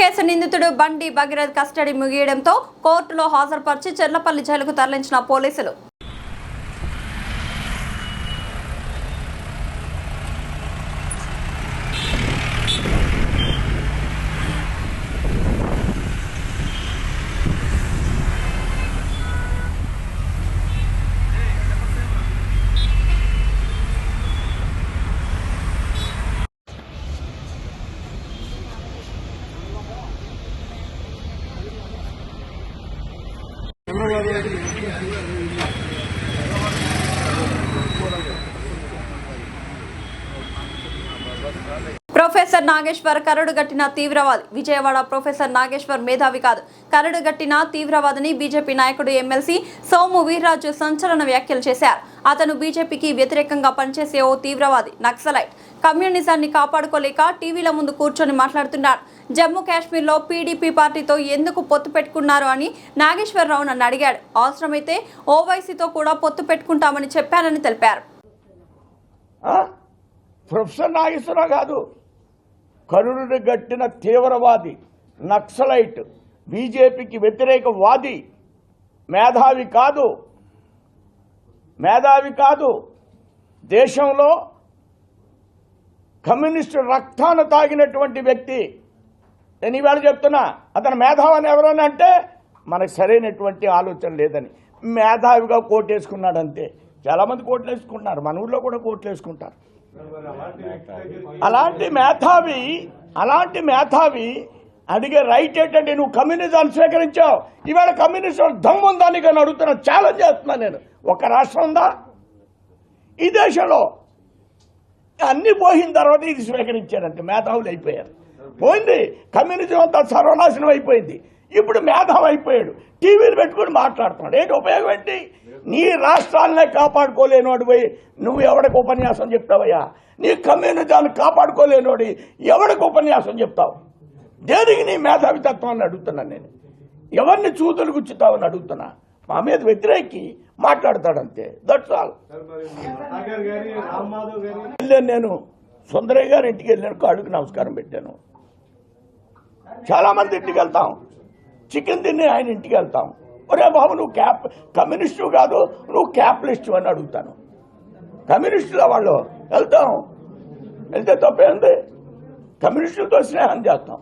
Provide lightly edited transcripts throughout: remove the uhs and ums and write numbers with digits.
Case నిందితుడు బండి Bhagirath custody ముగియడంతో కోర్టులో హాజరుపరిచి చెర్లపల్లి జైలుకు తరలించిన పోలీసులు. ప్రొఫెసర్ నాగేశ్వర్ కరడుగట్టిన తీవ్రవాది. విజయవాడ ప్రొఫెసర్ నాగేశ్వర్ మేధావి కాదు, కరడుగట్టిన తీవ్రవాదిని బీజేపీ నాయకుడు ఎమ్మెల్సీ సోము వీర్రాజు సంచలన వ్యాఖ్యలు చేశారు. అతను బీజేపీకి వ్యతిరేకంగా పనిచేసే ఓ తీవ్రవాది, నక్సలైట్. కమ్యూనిజాన్ని కాపాడుకోలేక టీవీల ముందు కూర్చొని మాట్లాడుతున్నారు. జమ్మూ కాశ్మీర్లో పీడీపీ పార్టీతో ఎందుకు పొత్తు పెట్టుకున్నారు అని నాగేశ్వరరావు నన్ను అడిగాడు. అవసరమైతే ఓవైసీతో కూడా పొత్తు పెట్టుకుంటామని చెప్పానని తెలిపారు. ప్రొఫెసర్ నాగేశ్వరరావు కాదు, కరుడుని గట్టిన తీవ్రవాది, నక్సలైట్, బీజేపీకి వ్యతిరేకవాది, మేధావి కాదు. దేశంలో కమ్యూనిస్టు రక్తాన్ని తాగినటువంటి వ్యక్తి. నేను ఇవాళ చెప్తున్నా, అతను మేధావని ఎవరని అంటే మనకు సరైనటువంటి ఆలోచన లేదని. మేధావిగా కోటేసుకున్నాడు అంతే. చాలామంది కోట్లు వేసుకుంటున్నారు, మన ఊళ్ళో కూడా కోట్లు వేసుకుంటారు. అలాంటి మేధావి అడిగే రైట్ ఏంటంటే, నువ్వు కమ్యూనిజాన్ని స్వీకరించావు, ఇవాళ కమ్యూనిస్టు దమ్ము ఉందని కానీ అడుగుతున్నా, ఛాలెంజ్ చేస్తున్నా నేను. ఒక రాష్ట్రం ఉందా ఈ దేశంలో? అన్ని పోయిన తర్వాత ఇది స్వీకరించారంటే మేధావులు అయిపోయారు. పోయింది, కమ్యూనిజం అంతా సర్వనాశనం అయిపోయింది. ఇప్పుడు మేధావి అయిపోయాడు, టీవీలు పెట్టుకుని మాట్లాడుతున్నాడు. ఏంటి ఉపయోగం ఏంటి? నీ రాష్ట్రాలనే కాపాడుకోలేనోడు పోయి నువ్వు ఎవరికి ఉపన్యాసం చెప్తావయ్యా? నీ కమ్యూనిజాన్ని కాపాడుకోలేనోడి ఎవరికి ఉపన్యాసం చెప్తావు? దేనికి నీ మేధావితత్వాన్ని అడుగుతున్నాను నేను. ఎవరిని చూతులు గుచ్చుతావని అడుగుతున్నా. మా మీద వ్యతిరేకి మాట్లాడతాడంతే, దట్స్ ఆల్. నేను సుందరయ్య గారి ఇంటికి వెళ్ళాను, కాళ్ళకి నమస్కారం పెట్టాను. చాలా మంది ఇంటికి వెళ్తాం, చికెన్ తిని ఆయన ఇంటికి వెళ్తాం. ఒరే బాబు, నువ్వు కమ్యూనిస్టు కాదు, నువ్వు క్యాపిటలిస్టు అని అడుగుతాను. కమ్యూనిస్టుల వాళ్ళు వెళ్తాం, వెళ్తే తప్పేంది? కమ్యూనిస్టులతో స్నేహం చేస్తాం.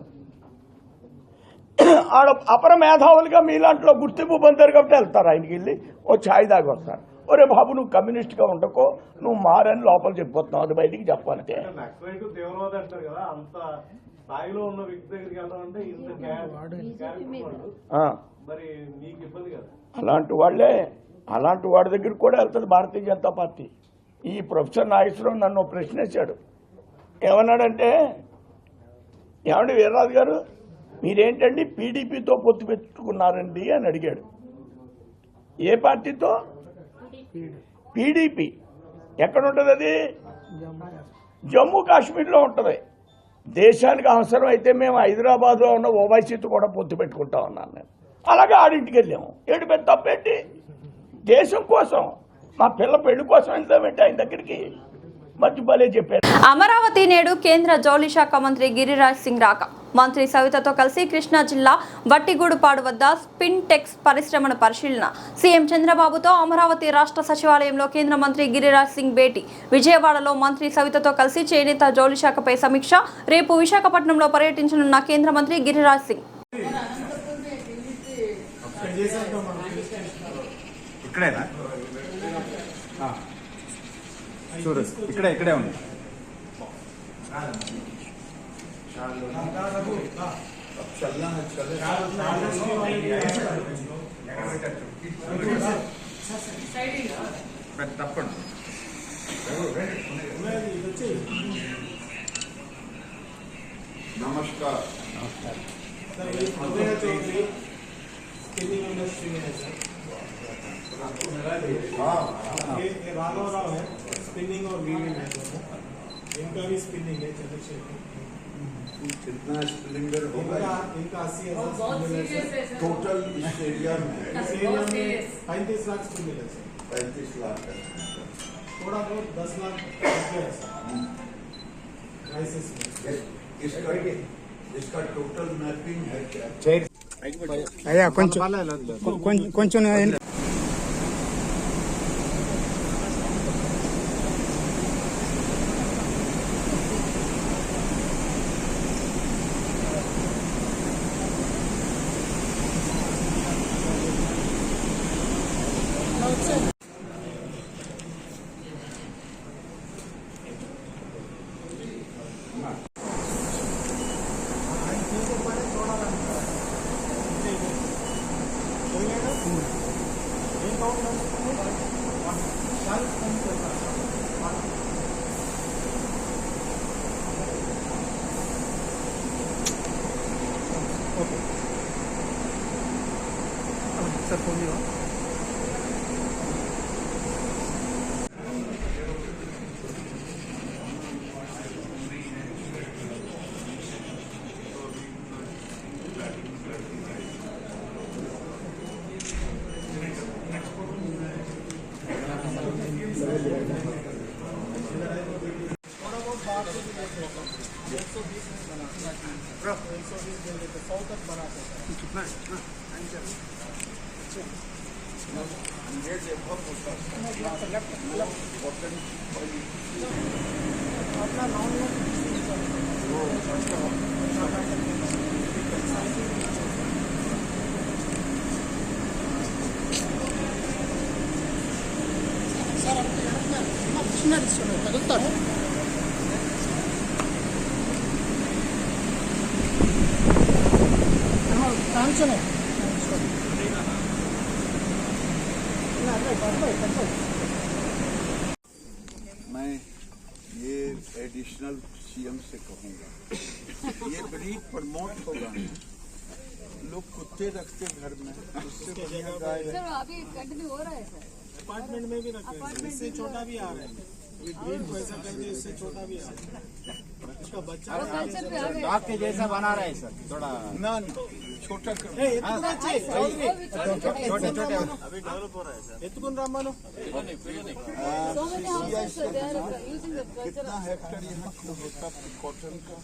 ఆడ అపర మేధావులుగా మీలాంటిలో గుర్తింపు పొందారు కాబట్టి వెళ్తారు. ఆయనకి వెళ్ళి ఓ ఛాయ్ దాకా వస్తారు. ఒరే బాబు, నువ్వు కమ్యూనిస్ట్గా ఉండకో, నువ్వు మారని లోపల చెప్పిపోతున్నావు, అది బయటికి చెప్పాలంటే. అలాంటి వాడి దగ్గరికి కూడా వెళ్తుంది భారతీయ జనతా పార్టీ. ఈ ప్రొఫెసర్ నాగేశ్వరరావు నన్ను ప్రశ్న వేశాడు. ఏమన్నాడంటే, ఏమండి వీర్రాజు గారు, మీరేంటండి పీడీపీతో పొత్తు పెట్టుకున్నారండి అని అడిగాడు. ఏ పార్టీతో? పీడీపీ. ఎక్కడ ఉంటుంది అది? జమ్మూ కాశ్మీర్లో ఉంటుంది. దేశానికి అవసరం అయితే మేము హైదరాబాద్లో ఉన్న ఓవైసీతో కూడా పొత్తు పెట్టుకుంటా ఉన్నాను నేను. అలాగే ఆడింటికి వెళ్ళాము. ఏడు పెద్ద తప్పేంటి? దేశం కోసం, మా పిల్ల పెళ్లి కోసం వెళ్తామేంటి ఆయన దగ్గరికి? మంచి భలే చెప్పారు. అమరావతి నేడు కేంద్ర జౌళి శాఖ మంత్రి గిరిరాజ్ సింగ్ రాక. మంత్రి సవితతో కలిసి కృష్ణా జిల్లా వట్టిగూడుపాడు వద్ద స్పిన్ టెక్స్ పరిశ్రమను పరిశీలన. సీఎం చంద్రబాబుతో అమరావతి రాష్ట్ర సచివాలయంలో కేంద్ర మంత్రి గిరిరాజ్ సింగ్ భేటీ. విజయవాడలో మంత్రి సవితతో కలిసి చేనేత జౌళి శాఖపై సమీక్ష. రేపు విశాఖపట్నంలో పర్యటించనున్న కేంద్ర మంత్రి గిరిరాజ్ సింగ్. ఇక్కడే ఉంది. తప్పండి. नमस्कार। राघवराव है, स्पिनिंग और वीविंग है दोनों। इनका भी स्पिनिंग है चंद्रशेखर। कितना स्पिनिंगर होगा? इनका 80,000 टोटल इस एरिया में 35 लाख स्पिनिंगर है। 35 लाख है। थोड़ा बहुत 10 लाख है सर। इसका टोटल मैपिंग है क्या? అయ్యా కొంచెం కొంచెం मैं ये एडिशनल सीएम से कहूँगा, ये ब्रीड प्रमोट होगा। लोग कुत्ते रखते घर में, उससे बढ़िया गाय है। अभी कंटिन्यू हो रहा है सर। अपार्टमेंट में भी रखे हैं, इससे छोटा भी आ रहा है। ब्रीड को ऐसा कर दे, इससे छोटा भी आ रहा है। उसका बच्चा कल्चर पे आ गए। डॉग के जैसा बना रहा है सर थोड़ा ना छोटा कर छोटे छोटे ఎత్తుకుని రమ్మను. So many houses sir, they are using the culture. कितना हेक्टर यहाँ होता कॉटन का?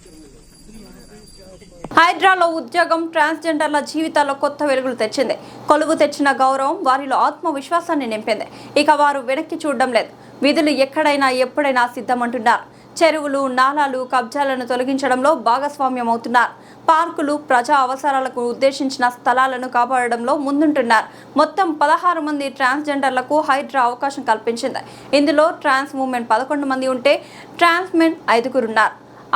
హైడ్రాలో ఉద్యోగం ట్రాన్స్జెండర్ల జీవితాల్లో కొత్త వెలుగులు తెచ్చింది. కొలువు తెచ్చిన గౌరవం వారిలో ఆత్మవిశ్వాసాన్ని నింపింది. ఇక వారు వెనక్కి చూడడం లేదు. విధులు ఎక్కడైనా ఎప్పుడైనా సిద్ధమంటున్నారు. చెరువులు, నాలాలు, కబ్జాలను తొలగించడంలో భాగస్వామ్యం అవుతున్నారు. పార్కులు, ప్రజా అవసరాలకు ఉద్దేశించిన స్థలాలను కాపాడడంలో ముందుంటున్నారు. మొత్తం 16 మంది ట్రాన్స్జెండర్లకు హైడ్రా అవకాశం కల్పించింది. ఇందులో ట్రాన్స్ మూవ్మెంట్ 11 మంది ఉంటే ట్రాన్స్మెన్ 5 ఉన్నారు.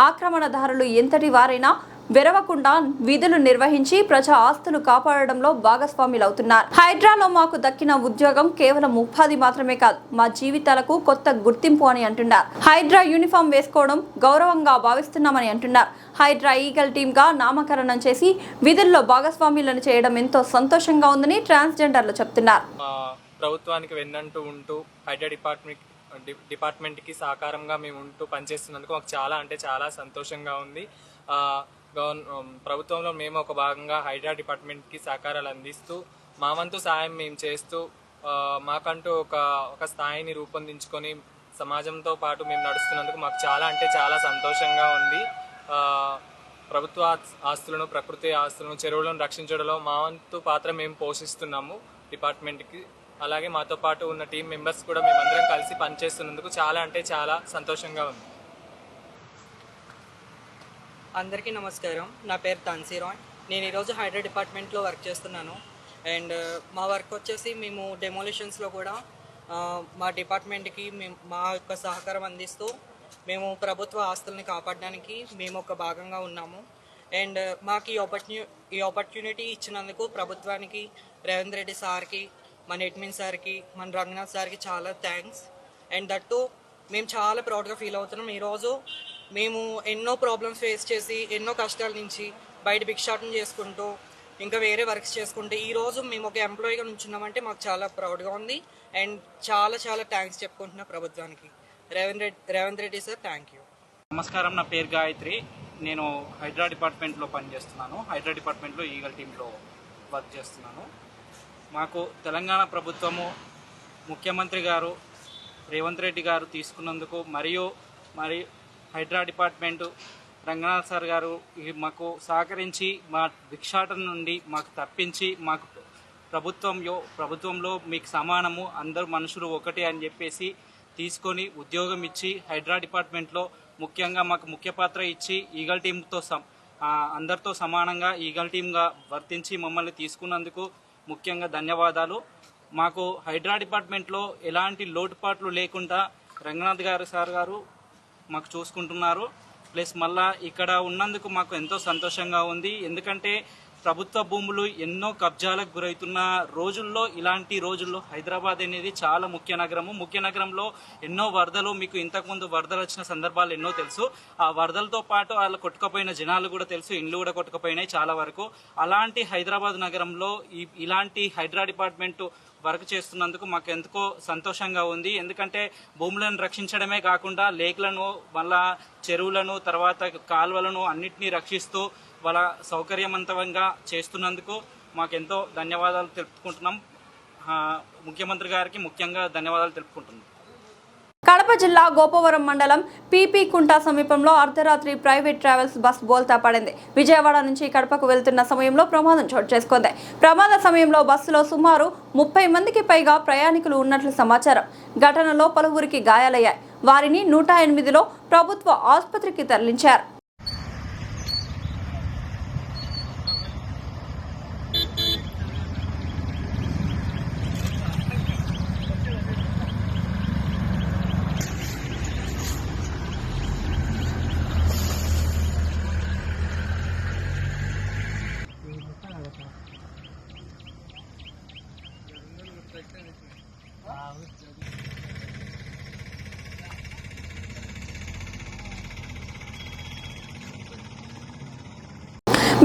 ఆక్రమణదారులు ఎంతటి వారైనా వెరవకుండా విధులు నిర్వహించి ప్రజా ఆస్తులు కాపాడడంలో భాగస్వాములవుతున్నారు. హైడ్రాలో మాకు దక్కిన ఉద్యోగం కేవలం ఉపాధి మాత్రమే కాదు, మా జీవితాలకు కొత్త గుర్తింపు అని అంటున్నారు. హైడ్రా యూనిఫామ్ వేసుకోవడం గౌరవంగా భావిస్తున్నామని అంటున్నారు. హైడ్రా ఈగల్ టీమ్ గా నామకరణం చేసి విధుల్లో భాగస్వాములను చేయడం ఎంతో సంతోషంగా ఉందని ట్రాన్స్జెండర్లు చెప్తున్నారు. ప్రభుత్వానికి వెన్నంటూ ఉంటూ హైడ్రా డిపార్ట్మెంట్కి సహకారంగా మేము ఉంటూ పనిచేస్తున్నందుకు మాకు చాలా అంటే చాలా సంతోషంగా ఉంది. ప్రభుత్వంలో మేము ఒక భాగంగా హైడ్రా డిపార్ట్మెంట్కి సహకారాలు అందిస్తూ మా వంతు సాయం మేము చేస్తూ మాకంటూ ఒక స్థాయిని రూపొందించుకొని సమాజంతో పాటు మేము నడుస్తున్నందుకు మాకు చాలా అంటే చాలా సంతోషంగా ఉంది. ప్రభుత్వ ఆస్తులను, ప్రకృతి ఆస్తులను, చెరువులను రక్షించడంలో మా వంతు పాత్ర మేము పోషిస్తున్నాము డిపార్ట్మెంట్కి. అలాగే మాతో పాటు ఉన్న టీం మెంబర్స్ కూడా మేమందరం కలిసి పనిచేస్తున్నందుకు చాలా అంటే చాలా సంతోషంగా ఉంది. అందరికీ నమస్కారం. నా పేరు తాన్సీరాయ్. నేను ఈరోజు హైడ్రా డిపార్ట్మెంట్లో వర్క్ చేస్తున్నాను. అండ్ మా వర్క్ వచ్చేసి మేము డెమోలిషన్స్లో కూడా మా డిపార్ట్మెంట్కి మా యొక్క సహకారం అందిస్తూ మేము ప్రభుత్వ ఆస్తుల్ని కాపాడడానికి మేము ఒక భాగంగా ఉన్నాము. అండ్ మాకు ఈ ఆపర్చునిటీ ఇచ్చినందుకు ప్రభుత్వానికి, రేవంత్ రెడ్డి సార్కి, మన అడ్మిన్ సార్కి, మన రంగనాథ్ సార్కి చాలా థ్యాంక్స్. అండ్ దట్టు మేము చాలా ప్రౌడ్గా ఫీల్ అవుతున్నాం. ఈరోజు మేము ఎన్నో ప్రాబ్లమ్స్ ఫేస్ చేసి ఎన్నో కష్టాల నుంచి బయట భిక్షాటన చేసుకుంటూ ఇంకా వేరే వర్క్స్ చేసుకుంటూ ఈరోజు మేము ఒక ఎంప్లాయీగా నుంచున్నామంటే మాకు చాలా ప్రౌడ్గా ఉంది. అండ్ చాలా చాలా థ్యాంక్స్ చెప్పుకుంటున్నా ప్రభుత్వానికి. Revanth Reddy sir, thank you. నమస్కారం, నా పేరు గాయత్రి. నేను హైడ్రా డిపార్ట్మెంట్లో పనిచేస్తున్నాను. హైడ్రా డిపార్ట్మెంట్లో ఈగల్ టీంలో వర్క్ చేస్తున్నాను. మాకు తెలంగాణ ప్రభుత్వము, ముఖ్యమంత్రి గారు రేవంత్ రెడ్డి గారు తీసుకున్నందుకు మరియు హైడ్రా డిపార్ట్మెంటు రంగనాథ్ సార్ గారు మాకు సహకరించి మా భిక్షాటన నుండి మాకు తప్పించి మాకు ప్రభుత్వంలో మీకు సమానము, అందరు మనుషులు ఒకటే అని చెప్పేసి తీసుకొని ఉద్యోగం ఇచ్చి హైడ్రా డిపార్ట్మెంట్లో ముఖ్యంగా మాకు ముఖ్య పాత్ర ఇచ్చి ఈగల్ టీంతో అందరితో సమానంగా ఈగల్ టీంగా వర్తించి మమ్మల్ని తీసుకున్నందుకు ముఖ్యంగా ధన్యవాదాలు. మాకు హైడ్రా డిపార్ట్మెంట్లో ఎలాంటి లోటుపాట్లు లేకుండా రంగనాథ్ సార్ గారు మాకు చూసుకుంటున్నారు. ప్లస్ మళ్ళా ఇక్కడ ఉన్నందుకు మాకు ఎంతో సంతోషంగా ఉంది. ఎందుకంటే ప్రభుత్వ భూములు ఎన్నో కబ్జాలకు గురవుతున్న రోజుల్లో, ఇలాంటి రోజుల్లో హైదరాబాద్ అనేది చాలా ముఖ్య నగరంలో ఎన్నో వరదలు, మీకు ఇంతకుముందు వరదలు వచ్చిన సందర్భాలు ఎన్నో తెలుసు. ఆ వరదలతో పాటు వాళ్ళు కొట్టుకుపోయిన జనాలు కూడా తెలుసు, ఇండ్లు కూడా కొట్టుకుపోయినాయి చాలా వరకు. అలాంటి హైదరాబాద్ నగరంలో ఇలాంటి హైడ్రా డిపార్ట్మెంట్ వర్క్ చేస్తున్నందుకు మాకు ఎంతో సంతోషంగా ఉంది. ఎందుకంటే భూములను రక్షించడమే కాకుండా లేక్లను, మళ్ళా చెరువులను, తర్వాత కాలువలను అన్నిటినీ రక్షిస్తూ వాళ్ళ సౌకర్యవంతంగా చేస్తున్నందుకు మాకెంతో ధన్యవాదాలు తెలుపుకుంటున్నాం. ముఖ్యమంత్రి గారికి ముఖ్యంగా ధన్యవాదాలు తెలుపుకుంటున్నాం. కడప జిల్లా గోపవరం మండలం పీపీ కుంట సమీపంలో అర్ధరాత్రి ప్రైవేట్ ట్రావెల్స్ బస్ బోల్తా పడింది. విజయవాడ నుంచి కడపకు వెళ్తున్న సమయంలో ప్రమాదం చోటు చేసుకుంది. ప్రమాద సమయంలో బస్సులో సుమారు 30 మందికి పైగా ప్రయాణికులు ఉన్నట్లు సమాచారం. ఘటనలో పలువురికి గాయాలయ్యాయి. వారిని 108లో ప్రభుత్వ ఆసుపత్రికి తరలించారు.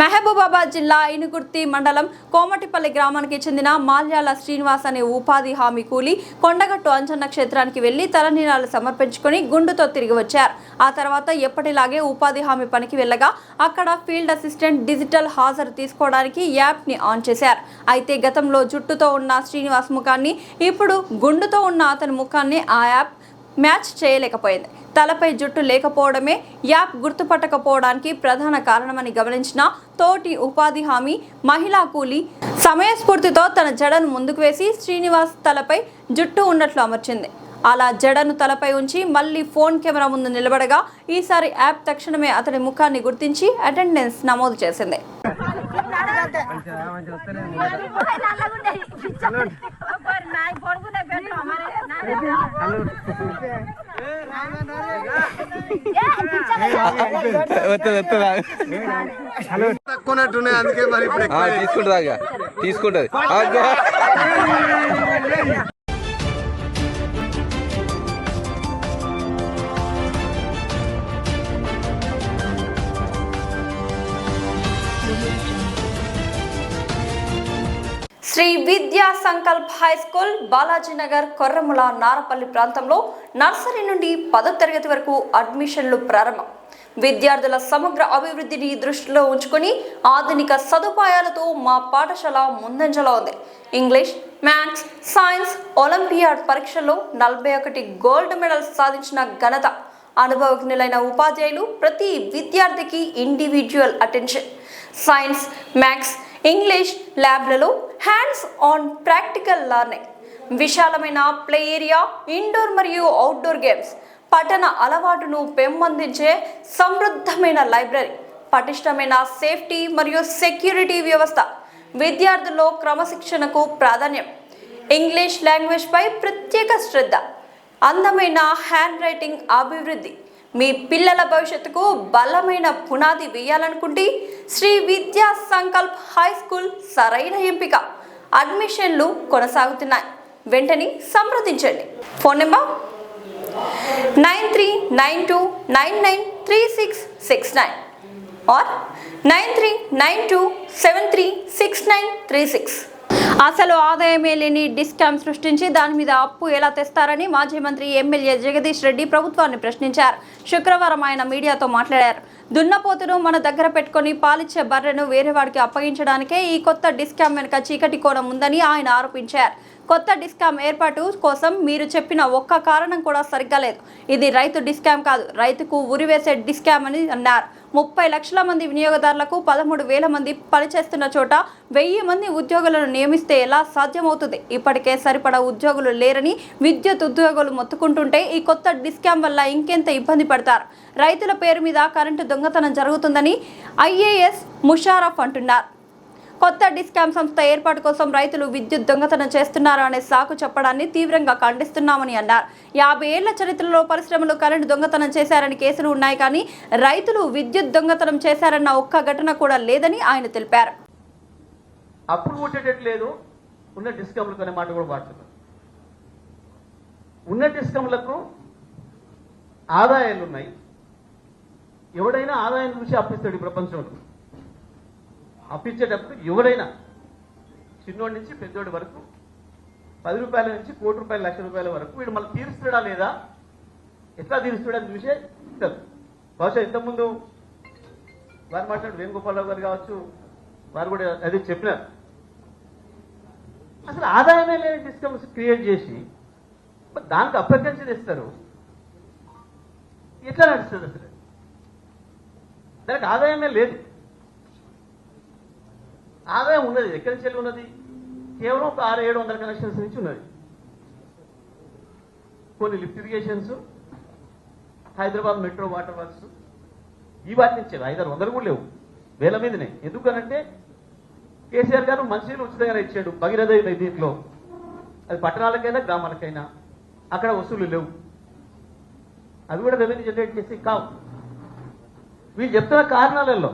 మహబూబాబాద్ జిల్లా ఇనుగుర్తి మండలం కోమటిపల్లి గ్రామానికి చెందిన మాల్యాల శ్రీనివాస్ అనే ఉపాధి హామీ కూలీ కొండగట్టు అంజన్న క్షేత్రానికి వెళ్లి తలనీలాలు సమర్పించుకుని గుండుతో తిరిగి వచ్చారు. ఆ తర్వాత ఎప్పటిలాగే ఉపాధి హామీ పనికి వెళ్ళగా అక్కడ ఫీల్డ్ అసిస్టెంట్ డిజిటల్ హాజరు తీసుకోవడానికి యాప్ ని ఆన్ చేశారు. అయితే గతంలో జుట్టుతో ఉన్న శ్రీనివాస్ ముఖాన్ని, ఇప్పుడు గుండుతో ఉన్న అతని ముఖాన్ని ఆ యాప్ మ్యాచ్ చేయలేకపోయింది. తలపై జుట్టు లేకపోవడమే యాప్ గుర్తుపట్టకపోవడానికి ప్రధాన కారణమని గమనించిన తోటి ఉపాధి హామీ మహిళా కూలీ సమయస్ఫూర్తితో తన జడను ముందుకు వేసి శ్రీనివాస్ తలపై జుట్టు ఉన్నట్లు అమర్చింది. అలా జడను తలపై ఉంచి మళ్ళీ ఫోన్ కెమెరా ముందు నిలబడగా ఈసారి యాప్ తక్షణమే అతడి ముఖాన్ని గుర్తించి అటెండెన్స్ నమోదు చేసింది. తక్కువనట్టున్నాయి, అందుకే మరి తీసుకుంటుంది. శ్రీ విద్యా సంకల్ప్ హై స్కూల్ బాలాజీనగర్ కొర్రముల నారపల్లి ప్రాంతంలో నర్సరీ నుండి 10వ తరగతి వరకు అడ్మిషన్లు ప్రారంభం. విద్యార్థుల సమగ్ర అభివృద్ధిని దృష్టిలో ఉంచుకొని ఆధునిక సదుపాయాలతో మా పాఠశాల ముందంజలో ఉంది. ఇంగ్లీష్, మ్యాథ్స్, సైన్స్ ఒలింపియాడ్ పరీక్షల్లో 41 గోల్డ్ మెడల్స్ సాధించిన ఘనత. అనుభవజ్ఞులైన ఉపాధ్యాయులు, ప్రతి విద్యార్థికి individual attention. Science, maths, English ల్యాబ్లలో హ్యాండ్స్ ఆన్ ప్రాక్టికల్ లెర్నింగ్, విశాలమైన ప్లే ఏరియా, ఇండోర్ మరియు అవుట్డోర్ గేమ్స్, పఠన అలవాటును పెంపొందించే సమృద్ధమైన లైబ్రరీ, పటిష్టమైన సేఫ్టీ మరియు సెక్యూరిటీ వ్యవస్థ, విద్యార్థుల్లో క్రమశిక్షణకు ప్రాధాన్యం, ఇంగ్లీష్ లాంగ్వేజ్ పై ప్రత్యేక శ్రద్ధ, అందమైన హ్యాండ్ రైటింగ్ అభివృద్ధి. మీ పిల్లల భవిష్యత్తుకు బలమైన పునాది వేయాలనుకుంటే శ్రీ విద్యా సంకల్ప్ హై స్కూల్ సరైన ఎంపిక. అడ్మిషన్లు కొనసాగుతున్నాయి. వెంటనే సంప్రదించండి. Phone number 9392993669 or 9392736936. అసలు ఆదాయమే లేని డిస్కామ్ సృష్టించి దాని మీద అప్పు ఎలా తెస్తారని మాజీ మంత్రి ఎమ్మెల్యే జగదీష్ రెడ్డి ప్రభుత్వాన్ని ప్రశ్నించారు. శుక్రవారం ఆయన మీడియాతో మాట్లాడారు. దున్నపోతును మన దగ్గర పెట్టుకుని పాలిచ్చే బర్రెను వేరేవాడికి అప్పగించడానికే ఈ కొత్త డిస్కామ్ వెనుక చీకటి కోణం ఉందని ఆయన ఆరోపించారు. కొత్త డిస్కామ్ ఏర్పాటు కోసం మీరు చెప్పిన ఒక్క కారణం కూడా సరిగ్గా లేదు. ఇది రైతు డిస్కామ్ కాదు, రైతుకు ఉరివేసే డిస్కామ్ అని అన్నారు. 30 లక్షల మంది వినియోగదారులకు 13,000 మంది పనిచేస్తున్న చోట 1000 మంది ఉద్యోగులను నియమిస్తే ఎలా సాధ్యమవుతుంది? ఇప్పటికే సరిపడా ఉద్యోగులు లేరని విద్యుత్ ఉద్యోగులు మొత్తుకుంటుంటే ఈ కొత్త డిస్కామ్ వల్ల ఇంకెంత ఇబ్బంది పడతారు? రైతుల పేరు మీద కరెంటు దొంగతనం జరుగుతుందని ఐఏఎస్ ముషారఫ్ అంటున్నారు. కొత్త డిస్కామ్ సంస్థ ఏర్పాటు కోసం రైతులు విద్యుత్ దొంగతనం చేస్తున్నారు అనే సాకు చెప్పడాన్ని తీవ్రంగా ఖండిస్తున్నామని అన్నారు. 50 ఏళ్ల చరిత్రలో పరిశ్రమలు కరెంటు దొంగతనం చేశారని కేసులు ఉన్నాయి, కానీ రైతులు విద్యుత్ దొంగతనం చేశారన్న ఒక్క ఘటన కూడా లేదని ఆయన తెలిపారు. అప్పుడు కొట్టేటట్లేదు, ఉన్న డిస్కమ్లకు అనే మాట కూడా వాడుతున్నారు. ఉన్న డిస్కమ్లకు ఆదాయాలు ఉన్నాయి. ఎవడైనా ఆదాయం చూసి అప్పిస్తాడు ఈ ప్రపంచంలో. అప్పించేటప్పుడు ఎవరైనా చిన్నోడి నుంచి పెద్దోడి వరకు 10 రూపాయల నుంచి ₹1 కోటి, ₹1,00,000 వరకు వీడు మళ్ళీ తీరుస్తాడా లేదా, ఎట్లా తీరుస్తాడని చూసే ఇస్తారు. బహుశా ఇంతకుముందు వారు మాట్లాడు వేణుగోపాలరావు గారు కావచ్చు, వారు కూడా అది చెప్పినారు. అసలు ఆదాయమే లేని డిస్కమ్స్ క్రియేట్ చేసి దానికి అప్రకన్షన్ ఇస్తారు. ఎట్లా నడుస్తుంది? అసలు దానికి ఆదాయమే లేదు. ఆదాయం ఉన్నది ఎక్కడి నుంచి వెళ్ళి ఉన్నది? కేవలం ఒక 600-700 కనెక్షన్స్ నుంచి ఉన్నది. కొన్ని lift irrigations, Hyderabad metro water works, ఈ వాటి నుంచి 500-600 కూడా లేవు, వేల మీదనే. ఎందుకనంటే కేసీఆర్ గారు మంచినీళ్ళు ఉచితంగా ఇచ్చాడు భగీరథ దీంట్లో. అది పట్టణాలకైనా గ్రామాలకైనా అక్కడ వసూలు లేవు. అవి కూడా రెవెన్యూ జనరేట్ చేసి కావు. వీళ్ళు చెప్తున్న కారణాలలో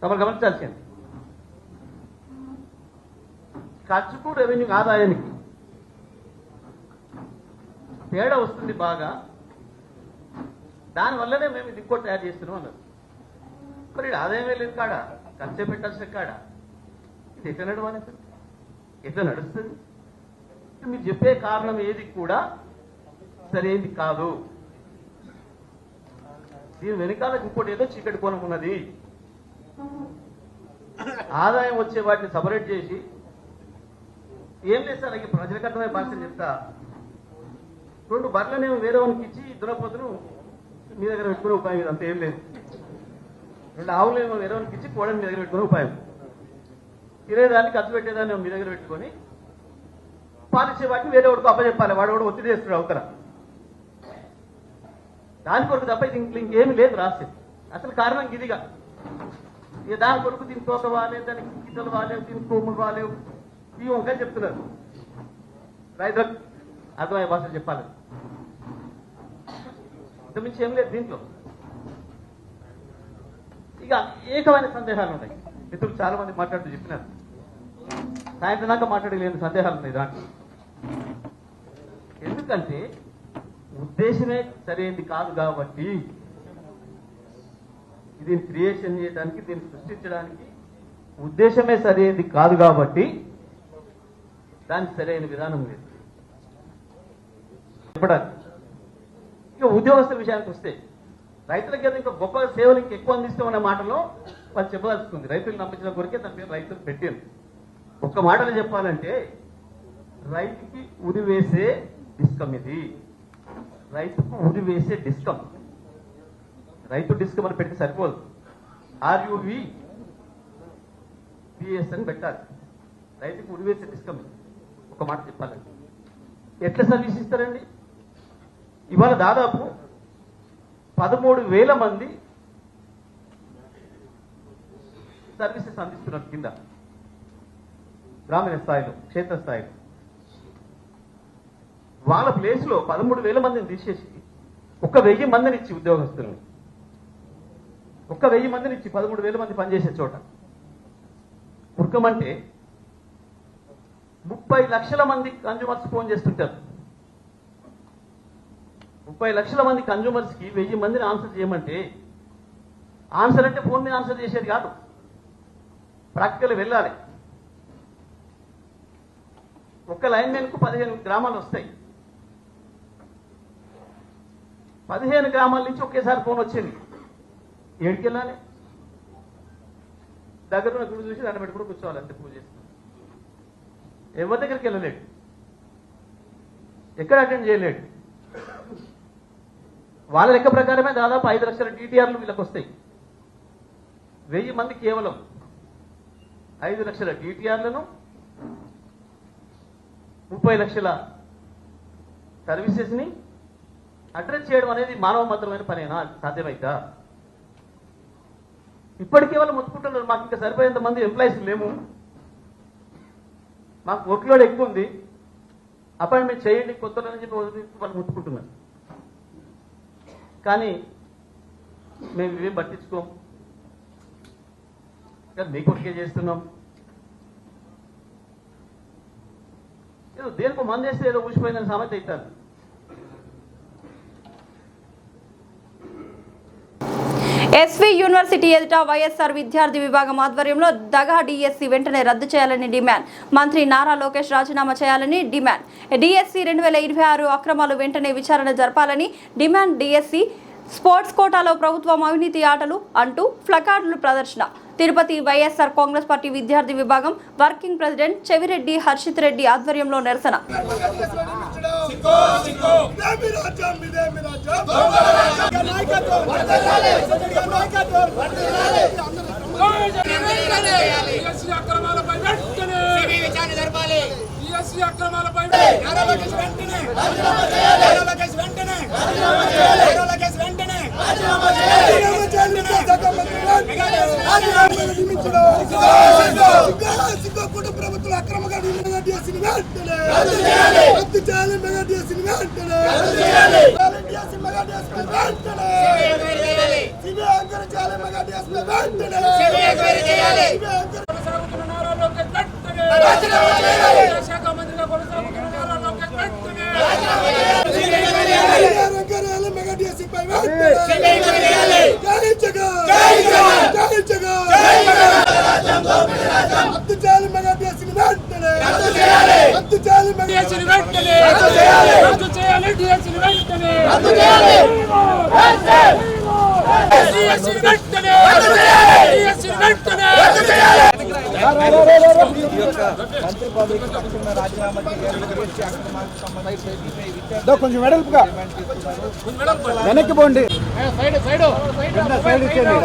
తమరు గమనించాల్సింది, ఖర్చుకు రెవెన్యూ ఆదాయానికి తేడా వస్తుంది బాగా. దానివల్లనే మేము ఇది ఇంకోటి తయారు చేస్తున్నాం అన్నారు. మరి ఆదాయమే లేదు కాడ, ఖర్చే పెట్టాల్సిన కాడ ఇది ఎట్లా నడవాలి? ఎట్లా నడుస్తుంది? మీరు చెప్పే కారణం ఏది కూడా సరైనది కాదు. దీని వెనకాల ఇంకోటి ఏదో చీకటి కోణం ఉన్నది. ఆదాయం వచ్చే వాటిని సపరేట్ చేసి ఏం లేదు సార్, అలాగే ప్రజలకు అర్థమయ్యే భాష చెప్తా. 2 బర్రెలనేమో వేరే వానికి ఇచ్చి దురపోతును మీ దగ్గర పెట్టుకునే ఉపాయం ఇది, అంత ఏం లేదు. 2 ఆవులేమో వేరే వానికి ఇచ్చి కోడని మీ దగ్గర పెట్టుకునే ఉపాయం. తినేదాన్ని ఖర్చు పెట్టేదాన్ని మీ దగ్గర పెట్టుకొని పాలిచ్చే వాటిని వేరే వాడికి అప్పచెప్పాలి. వాడు కూడా ఒత్తిడి చేస్తున్నాడు అవతల. దాని కొరకు తప్ప ఇది ఇంకేమి లేదు రాసి. అసలు కారణం ఇదిగా. ఇక దాని కొరకు దీనికి తోక వాలేదు, దానికి గిద్దలు వాలేవు, దీనికి కొమ్ములు వాలేవు, ఈ వంకాయ చెప్తున్నారు. రైతులకు అర్థమయ్యే భాషలు చెప్పాలి. ఇంతమించి ఏం లేదు దీంట్లో. ఇక ఏకమైన సందేహాలు ఉన్నాయి. మిత్రులు చాలా మంది మాట్లాడుతూ చెప్పినారు. సాయంత్రం దాకా మాట్లాడలేని సందేహాలు ఉన్నాయి దాంట్లో. ఎందుకంటే ఉద్దేశమే సరైనది కాదు కాబట్టి, దీన్ని క్రియేషన్ చేయడానికి, దీన్ని సృష్టించడానికి ఉద్దేశమే సరైనది కాదు కాబట్టి దానికి సరైన విధానం లేదు చెప్పడానికి. ఇక ఉద్యోగస్తుల విషయానికి వస్తే రైతులకి ఇంకా గొప్ప సేవలు ఇంకా ఎక్కువ అందిస్తామనే మాటలో వాళ్ళు చెప్పదలుచుకుంది. రైతులు నమ్మించిన కొరికే తన పేరు రైతులు పెట్టింది. ఒక్క మాటలో చెప్పాలంటే రైతుకి ఉరి వేసే డిస్కమ్ ఇది. రైతుకు ఉరి వేసే డిస్కమ్. రైతు డిస్కమ్ అని పెడితే సరిపోదు, RUV PS అని పెట్టాలి. రైతుకు ఉరి వేసే డిస్కమ్. ఒక మాట చెప్పాలండి, ఎట్లా సర్వీస్ ఇస్తారండి? ఇవాళ దాదాపు 13,000 మంది సర్వీసెస్ అందిస్తున్నారు కింద గ్రామీణ స్థాయిలో, క్షేత్రస్థాయిలో. వాళ్ళ ప్లేస్ లో 13,000 మందిని తీసేసి 1,000 మందిని ఇచ్చి ఉద్యోగస్తులను 1,000 మందిని ఇచ్చి 13,000 మంది పనిచేసే చోట ఉరకమంటే 30 లక్షల మంది కన్జ్యూమర్స్ ఫోన్ చేస్తుంటారు. 30 లక్షల మంది కన్జ్యూమర్స్ కి 1000 మందిని ఆన్సర్ చేయమంటే, ఆన్సర్ అంటే ఫోన్ మీద ఆన్సర్ చేసేది కాదు, ప్రాక్టికల్ వెళ్ళాలి. ఒక్క లైన్ మెన్ కు 15 గ్రామాలు వస్తాయి. 15 గ్రామాల నుంచి ఒకేసారి ఫోన్ వచ్చింది. ఏడికి వెళ్ళాలి? దగ్గర గుడి చూసి దాన్ని పెట్టుకుని కూర్చోవాలి, అంతే. పూజ చేస్తాం. ఎవరి దగ్గరికి వెళ్ళలేడు, ఎక్కడ అటెండ్ చేయలేడు. వాళ్ళ లెక్క ప్రకారమే దాదాపు 5 లక్షల టీటీఆర్లు వీళ్ళకి వస్తాయి. 1000 మంది కేవలం 5 లక్షల టీటీఆర్లను 30 లక్షల సర్వీసెస్ని అడ్రస్ చేయడం అనేది మానవ మాత్రమైన పనేనా? సాధ్యమైతే ఇప్పటికే వాళ్ళు ముట్టుకుంటున్నారు. మాకు ఇంకా సరిపోయేంత మంది ఎంప్లాయీస్ లేము, మాకు వర్క్ లోడ్ ఎక్కువ ఉంది, అపాయింట్మెంట్ చేయండి కొత్తలని చెప్పి వాళ్ళు ముట్టుకుంటున్నారు. కానీ మేము ఇవేం పట్టించుకోం, మీ కొట్టుకే చేస్తున్నాం. ఏదో దేనికో మంది వేస్తే ఏదో ఊసిపోయిందని సామెత అవుతారు. ఎస్వి యూనివర్సిటీ ఎదుట వైఎస్ఆర్ విద్యార్థి విభాగం ఆధ్వర్యంలో దగా డిఎస్సి వెంటనే రద్దు చేయాలని డిమాండ్. మంత్రి నారా లోకేష్ రాజీనామా చేయాలని డిమాండ్. డిఎస్సి 2026 అక్రమాలు వెంటనే విచారణ జరపాలని డిమాండ్. డిఎస్సి స్పోర్ట్స్ కోటాలో ప్రభుత్వం అవినీతి ఆటలు అంటూ ప్లకార్డులు ప్రదర్శన. తిరుపతి వైఎస్ఆర్ కాంగ్రెస్ పార్టీ విద్యార్థి విభాగం వర్కింగ్ ప్రెసిడెంట్ చెవిరెడ్డి హర్షిత్ రెడ్డి ఆధ్వర్యంలో నిరసన. ప్రభుత్వం అక్రమంగా రద్దు చేయాలి. మెగా డిఎస్సీని వెంటనే కొంచెం వెడల్పుగా వెనక్కి పోండి. సైడ్ ఇచ్చేయండి.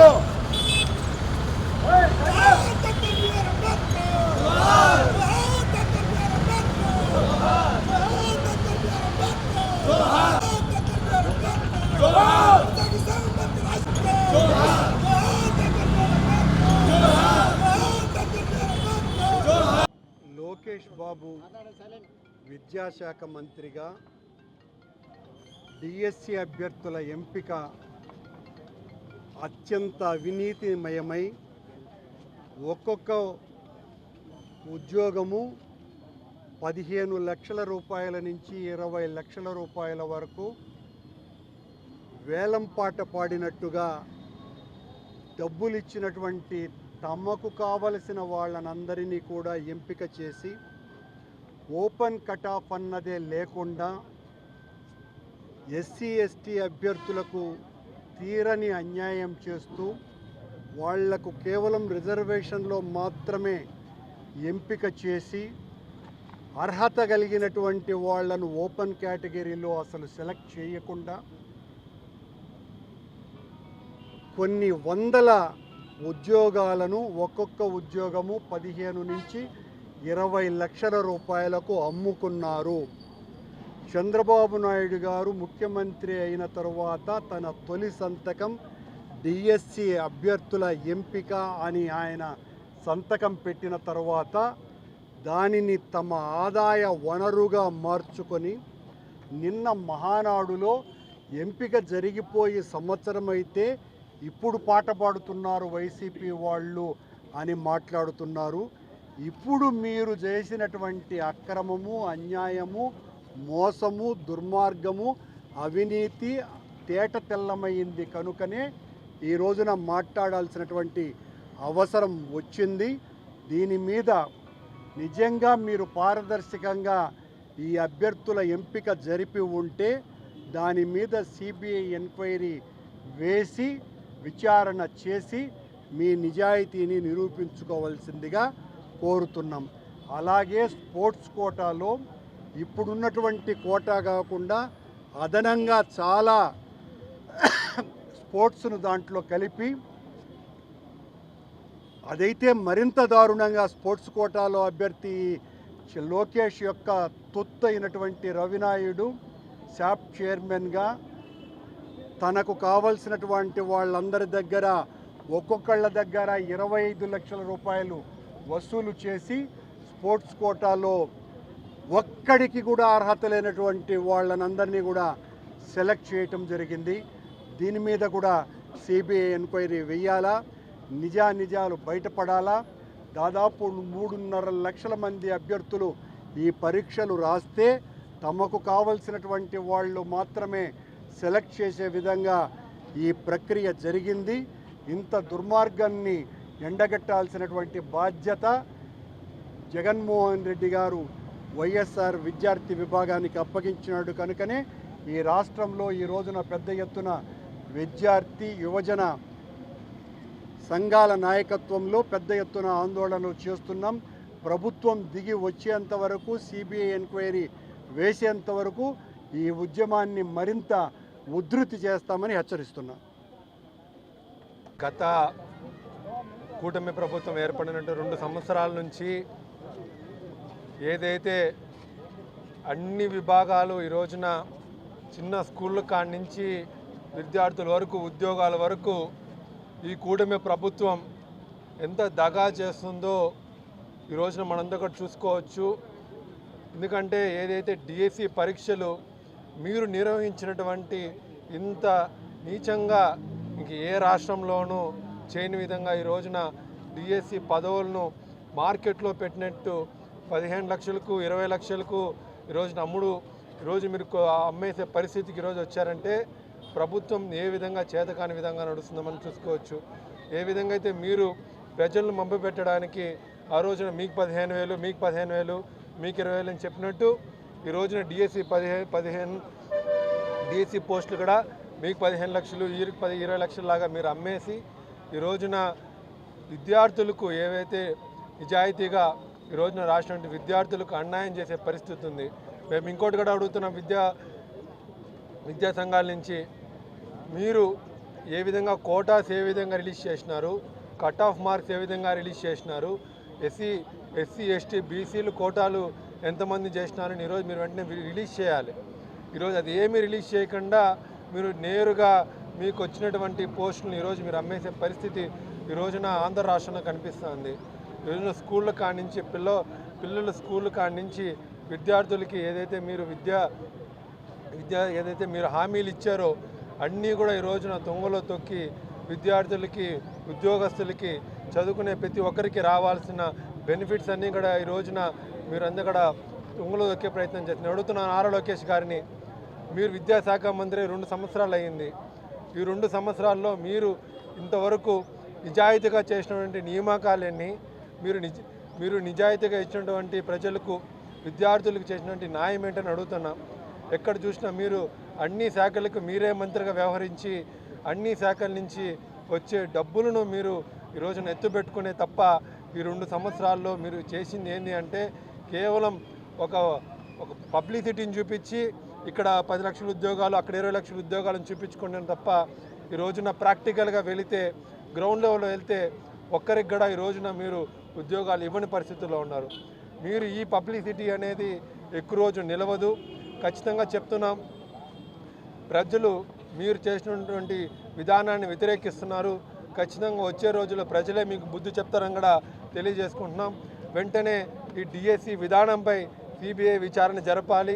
లోకేష్ బాబు విద్యాశాఖ మంత్రిగా డిఎస్సి అభ్యర్థుల ఎంపిక అత్యంత అవినీతిమయమై ఒక్కొక్క ఉద్యోగము 15 లక్షల రూపాయల నుంచి 20 లక్షల రూపాయల వరకు వేలంపాట పాడినట్టుగా డబ్బులు ఇచ్చినటువంటి తమకు కావలసిన వాళ్ళనందరినీ కూడా ఎంపిక చేసి ఓపెన్ కట్ ఆఫ్ అన్నదే లేకుండా ఎస్సీ ఎస్టీ అభ్యర్థులకు తీరని అన్యాయం చేస్తూ వాళ్లకు కేవలం రిజర్వేషన్లో మాత్రమే ఎంపిక చేసి అర్హత కలిగినటువంటి వాళ్లను ఓపెన్ కేటగిరీలో అసలు సెలెక్ట్ చేయకుండా కొన్ని వందల ఉద్యోగాలను ఒక్కొక్క ఉద్యోగము 15 నుంచి 20 లక్షల రూపాయలకు అమ్ముకున్నారు. చంద్రబాబు నాయుడు గారు ముఖ్యమంత్రి అయిన తరువాత తన తొలి సంతకం డిఎస్సి అభ్యర్థుల ఎంపిక అని ఆయన సంతకం పెట్టిన తర్వాత దానిని తమ ఆదాయ వనరుగా మార్చుకొని నిన్న మహానాడులో ఎంపిక జరిగిపోయి సంవత్సరం అయితే ఇప్పుడు పాట పాడుతున్నారు వైసీపీ వాళ్ళు అని మాట్లాడుతున్నారు. ఇప్పుడు మీరు చేసినటువంటి అక్రమము, అన్యాయము, మోసము, దుర్మార్గము, అవినీతి తేట తెల్లమైంది కనుకనే ఈ రోజున మాట్లాడాల్సినటువంటి అవసరం వచ్చింది. దీని మీద నిజంగా మీరు పారదర్శకంగా ఈ అభ్యర్థుల ఎంపిక జరిపి ఉంటే దాని మీద సిబిఐ ఎంక్వైరీ వేసి విచారణ చేసి మీ నిజాయితీని నిరూపించుకోవాల్సిందిగా కోరుతున్నాం. అలాగే స్పోర్ట్స్ కోటాలో ఇప్పుడున్నటువంటి కోటా కాకుండా అదనంగా చాలా స్పోర్ట్స్ను దాంట్లో కలిపి అదైతే మరింత దారుణంగా స్పోర్ట్స్ కోటాలో అభ్యర్థి లోకేష్ యొక్క తొత్తు అయినటువంటి రవినాయుడు శాప్ చైర్మన్గా తనకు కావలసినటువంటి వాళ్ళందరి దగ్గర ఒక్కొక్కళ్ళ దగ్గర 25 లక్షల రూపాయలు వసూలు చేసి స్పోర్ట్స్ కోటాలో ఒక్కడికి కూడా అర్హత లేనటువంటి వాళ్ళనందరినీ కూడా సెలెక్ట్ చేయటం జరిగింది. దీని మీద కూడా సిబిఐ ఎంక్వైరీ వేయాలా, నిజాలు బయటపడాలా. దాదాపు 3.5 లక్షల మంది అభ్యర్థులు ఈ పరీక్షలు రాస్తే తమకు కావలసినటువంటి వాళ్ళు మాత్రమే సెలెక్ట్ చేసే విధంగా ఈ ప్రక్రియ జరిగింది. ఇంత దుర్మార్గాన్ని ఎండగట్టాల్సినటువంటి బాధ్యత జగన్మోహన్ రెడ్డి గారు వైఎస్ఆర్ విద్యార్థి విభాగానికి అప్పగించినాడు. కనుకనే ఈ రాష్ట్రంలో ఈ రోజున పెద్ద ఎత్తున విద్యార్థి యువజన సంఘాల నాయకత్వంలో పెద్ద ఎత్తున ఆందోళనలు చేస్తున్నాం. ప్రభుత్వం దిగి వచ్చేంత వరకు, సిబిఐ ఎంక్వైరీ వేసేంత వరకు ఈ ఉద్యమాన్ని మరింత ఉధృతి చేస్తామని హెచ్చరిస్తున్నాం. గత కూటమి ప్రభుత్వం ఏర్పడినట్టు 2 సంవత్సరాల నుంచి ఏదైతే అన్ని విభాగాలు ఈ రోజున చిన్న స్కూళ్ళ కాడి నుంచి విద్యార్థుల వరకు, ఉద్యోగాల వరకు ఈ కూటమి ప్రభుత్వం ఎంత దగా చేస్తుందో ఈ రోజున మనందరూ కూడా చూసుకోవచ్చు. ఎందుకంటే ఏదైతే డిఎస్సి పరీక్షలు మీరు నిర్వహించినటువంటి ఇంత నీచంగా ఇంక ఏ రాష్ట్రంలోనూ చేయని విధంగా ఈ రోజున డిఎస్సి పదవులను మార్కెట్లో పెట్టినట్టు 15 లక్షలకు 20 లక్షలకు ఈరోజున ఈరోజు మీరు అమ్మేసే పరిస్థితికి ఈరోజు వచ్చారంటే ప్రభుత్వం ఏ విధంగా చేతకాని విధంగా నడుస్తుందో మనం చూసుకోవచ్చు. ఏ విధంగా అయితే మీరు ప్రజలను మభ్యపెట్టడానికి ఆ రోజున మీకు 15,000, మీకు 15,000, మీకు 20,000 అని చెప్పినట్టు ఈ రోజున డిఎస్సి 15 డిఎస్సి పోస్టులు కూడా మీకు 15 లక్షలు, 20 లక్షల లాగా మీరు అమ్మేసి ఈ రోజున విద్యార్థులకు ఏవైతే నిజాయితీగా ఈ రోజున రాసినటువంటి విద్యార్థులకు అన్యాయం చేసే పరిస్థితి ఉంది. మేము ఇంకోటి కూడా అడుగుతున్నాం విద్యా సంఘాల నుంచి, మీరు ఏ విధంగా కోటాస్ ఏ విధంగా రిలీజ్ చేసినారు, కట్ ఆఫ్ మార్క్స్ ఏ విధంగా రిలీజ్ చేసినారు, ఎస్సీ ఎస్టీ బీసీలు కోటాలు ఎంతమంది చేసినారని ఈరోజు మీరు వెంటనే రిలీజ్ చేయాలి. ఈరోజు అది ఏమీ రిలీజ్ చేయకుండా మీరు నేరుగా మీకు వచ్చినటువంటి పోస్టులను ఈరోజు మీరు అమ్మేసే పరిస్థితి ఈ రోజున ఆంధ్ర రాష్ట్రంలో కనిపిస్తుంది. ఈరోజున స్కూళ్ళ కాడి నుంచి పిల్లల స్కూళ్ళ కాడి నుంచి విద్యార్థులకి ఏదైతే మీరు విద్య ఏదైతే మీరు హామీలు ఇచ్చారో అన్నీ కూడా ఈ రోజున తొంగలో తొక్కి విద్యార్థులకి, ఉద్యోగస్తులకి, చదువుకునే ప్రతి ఒక్కరికి రావాల్సిన బెనిఫిట్స్ అన్నీ కూడా ఈ రోజున మీరు అందరూ కూడా తొంగలో తొక్కే ప్రయత్నం చేస్తున్నారు. అడుగుతున్నాను నారా లోకేష్ గారిని, మీరు విద్యాశాఖ మంత్రి 2 సంవత్సరాలు అయ్యింది. ఈ 2 సంవత్సరాల్లో మీరు ఇంతవరకు నిజాయితీగా చేసినటువంటి నియామకాలన్నీ, మీరు నిజాయితీగా ఇచ్చినటువంటి ప్రజలకు, విద్యార్థులకు చేసినటువంటి న్యాయం ఏంటని అడుగుతున్నాం. ఎక్కడ చూసినా మీరు అన్ని శాఖలకు మీరే మంత్రిగా వ్యవహరించి అన్ని శాఖల నుంచి వచ్చే డబ్బులను మీరు ఈ రోజున ఎత్తుపెట్టుకునే తప్ప ఈ 2 సంవత్సరాల్లో మీరు చేసింది ఏంటి అంటే కేవలం ఒక పబ్లిసిటీని చూపించి ఇక్కడ 10 లక్షల ఉద్యోగాలు, అక్కడ 20 లక్షల ఉద్యోగాలను చూపించుకున్నాను తప్ప ఈ రోజున ప్రాక్టికల్గా వెళితే, గ్రౌండ్ లెవెల్లో వెళ్తే ఒక్కరికి కూడా ఈ రోజున మీరు ఉద్యోగాలు ఇవ్వని పరిస్థితుల్లో ఉన్నారు. మీరు ఈ పబ్లిసిటీ అనేది ఎక్కువ రోజు నిలవదు. ఖచ్చితంగా చెప్తున్నాం, ప్రజలు మీరు చేసినటువంటి విధానాన్ని వ్యతిరేకిస్తున్నారు. ఖచ్చితంగా వచ్చే రోజుల్లో ప్రజలే మీకు బుద్ధి చెప్తారని కూడా తెలియజేసుకుంటున్నాం. వెంటనే ఈ డిఎస్సి విధానంపై సిబిఐ విచారణ జరపాలి.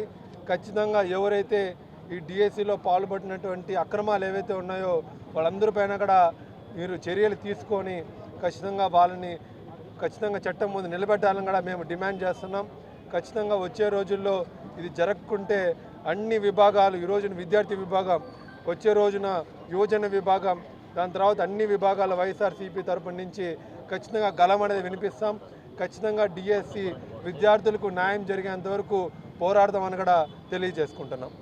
ఖచ్చితంగా ఎవరైతే ఈ డిఎస్సిలో పాల్పడినటువంటి అక్రమాలు ఏవైతే ఉన్నాయో వాళ్ళందరిపైన కూడా మీరు చర్యలు తీసుకొని ఖచ్చితంగా చట్టం ముందు నిలబెట్టాలని కూడా మేము డిమాండ్ చేస్తున్నాం. ఖచ్చితంగా వచ్చే రోజుల్లో ఇది జరగకుంటే అన్ని విభాగాలు, ఈ రోజున విద్యార్థి విభాగం, వచ్చే రోజున యువజన విభాగం, దాని తర్వాత అన్ని విభాగాల వైఎస్ఆర్సీపీ తరపు నుంచి ఖచ్చితంగా గలం అనేది వినిపిస్తాం. ఖచ్చితంగా డిఎస్సి విద్యార్థులకు న్యాయం జరిగేంత వరకు పోరాడదామని కూడా తెలియజేసుకుంటున్నాం.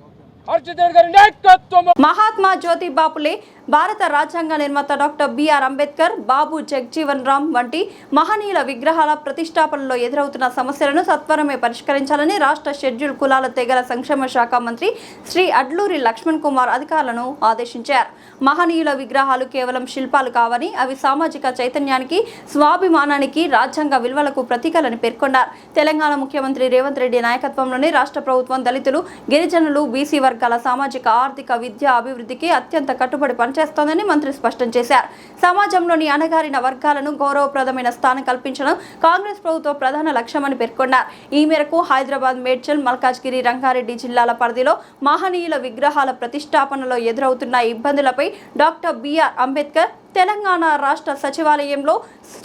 మహాత్మా జ్యోతిబా ఫులే, భారత రాజ్యాంగ నిర్మాత డాక్టర్ బిఆర్ అంబేద్కర్, బాబు జగ్జీవన్ రామ్ వంటి మహనీయుల విగ్రహాల ప్రతిష్టాపనలో ఎదురవుతున్న సమస్యలను సత్వరమే పరిష్కరించాలని రాష్ట్ర షెడ్యూల్ కులాల తెగల సంక్షేమ శాఖ మంత్రి శ్రీ అడ్లూరి లక్ష్మణ్ కుమార్ అధికారులను ఆదేశించారు. మహనీయుల విగ్రహాలు కేవలం శిల్పాలు కావని, అవి సామాజిక చైతన్యానికి, స్వాభిమానానికి, రాజ్యాంగ విలువలకు ప్రతీకలని పేర్కొన్నారు. తెలంగాణ ముఖ్యమంత్రి రేవంత్ రెడ్డి నాయకత్వంలోని రాష్ట్ర ప్రభుత్వం దళితులు, గిరిజనులు, బీసీ వర్గాల సామాజిక, ఆర్థిక, విద్యా అభివృద్ధికి అత్యంత కట్టుబడి పనిచేస్తోందని మంత్రి స్పష్టం చేశారు. సమాజంలోని అణగారిన వర్గాలను గౌరవప్రదమైన స్థానం కల్పించడం కాంగ్రెస్ ప్రభుత్వ ప్రధాన లక్ష్యమని పేర్కొన్నారు. ఈ మేరకు హైదరాబాద్, మేడ్చల్, మల్కాజ్గిరి, రంగారెడ్డి జిల్లాల పరిధిలో మహనీయుల విగ్రహాల ప్రతిష్టాపనలో ఎదురవుతున్న ఇబ్బందులపై డాక్టర్ బిఆర్ అంబేద్కర్ తెలంగాణ రాష్ట్ర సచివాలయంలో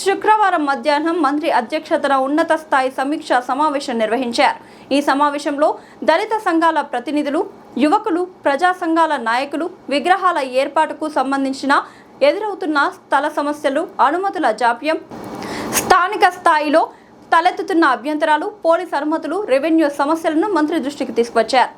శుక్రవారం మధ్యాహ్నం మంత్రి అధ్యక్షతన ఉన్నత స్థాయి సమీక్షా సమావేశం నిర్వహించారు. ఈ సమావేశంలో దళిత సంఘాల ప్రతినిధులు, యువకులు, ప్రజా సంఘాల నాయకులు విగ్రహాల ఏర్పాటుకు సంబంధించిన ఎదురవుతున్న స్థల సమస్యలు, అనుమతుల జాప్యం, స్థానిక స్థాయిలో తలెత్తుతున్న అభ్యంతరాలు, పోలీస్ అనుమతులు, రెవెన్యూ సమస్యలను మంత్రి దృష్టికి తీసుకొచ్చారు.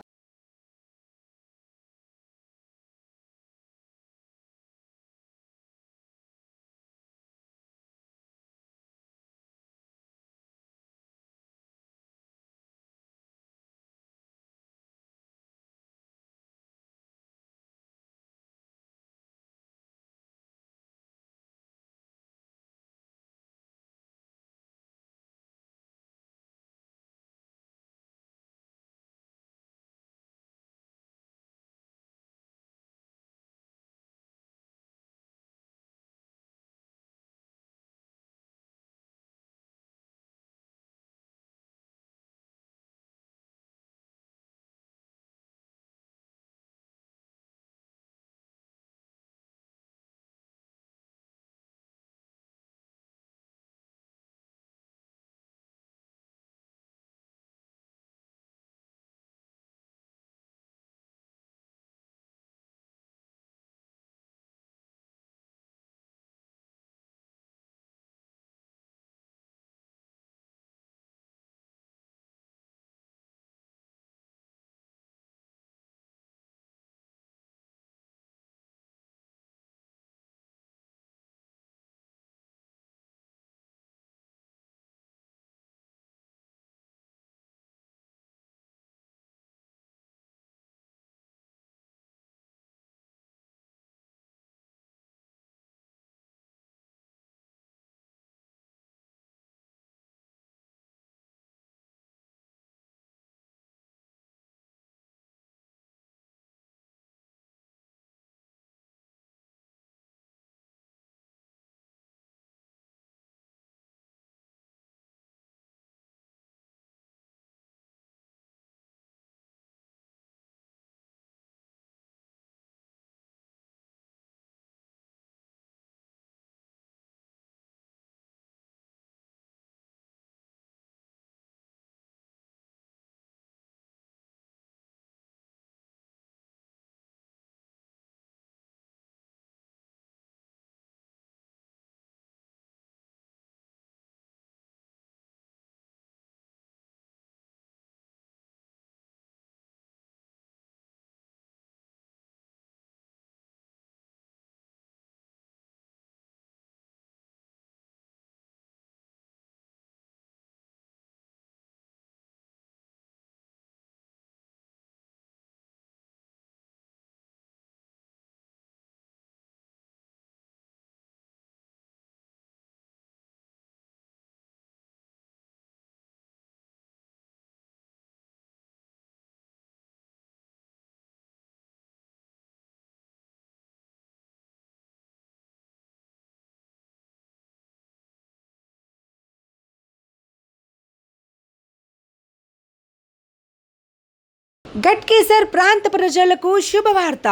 గట్కేసర్ ప్రాంత ప్రజలకు శుభవార్త.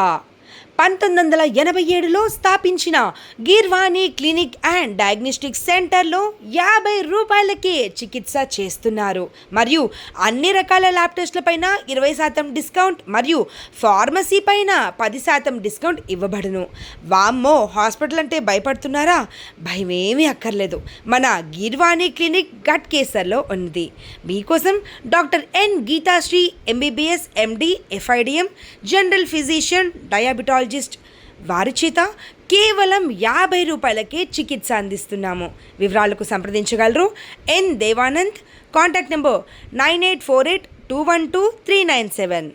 1987లో స్థాపించిన గిర్వాణి క్లినిక్ అండ్ డయాగ్నోస్టిక్ సెంటర్లో 50 రూపాయలకే చికిత్స చేస్తున్నారు. మరియు అన్ని రకాల ల్యాబ్ టెస్టులపైన 20% డిస్కౌంట్ మరియు ఫార్మసీ పైన 10% డిస్కౌంట్ ఇవ్వబడును. వామ్మో, హాస్పిటల్ అంటే భయపడుతున్నారా? భయమేమీ అక్కర్లేదు. మన గిర్వాణి క్లినిక్ ఘట్ కేసర్లో ఉంది. మీకోసం doctor N Geethasri MBBS MD FIDM general physician diabetologist వారి చేత కేవలం 50 రూపాయలకే చికిత్స అందిస్తున్నాము. వివరాలకు సంప్రదించగలరు ఎన్ దేవానంద్. Contact number 9848212397.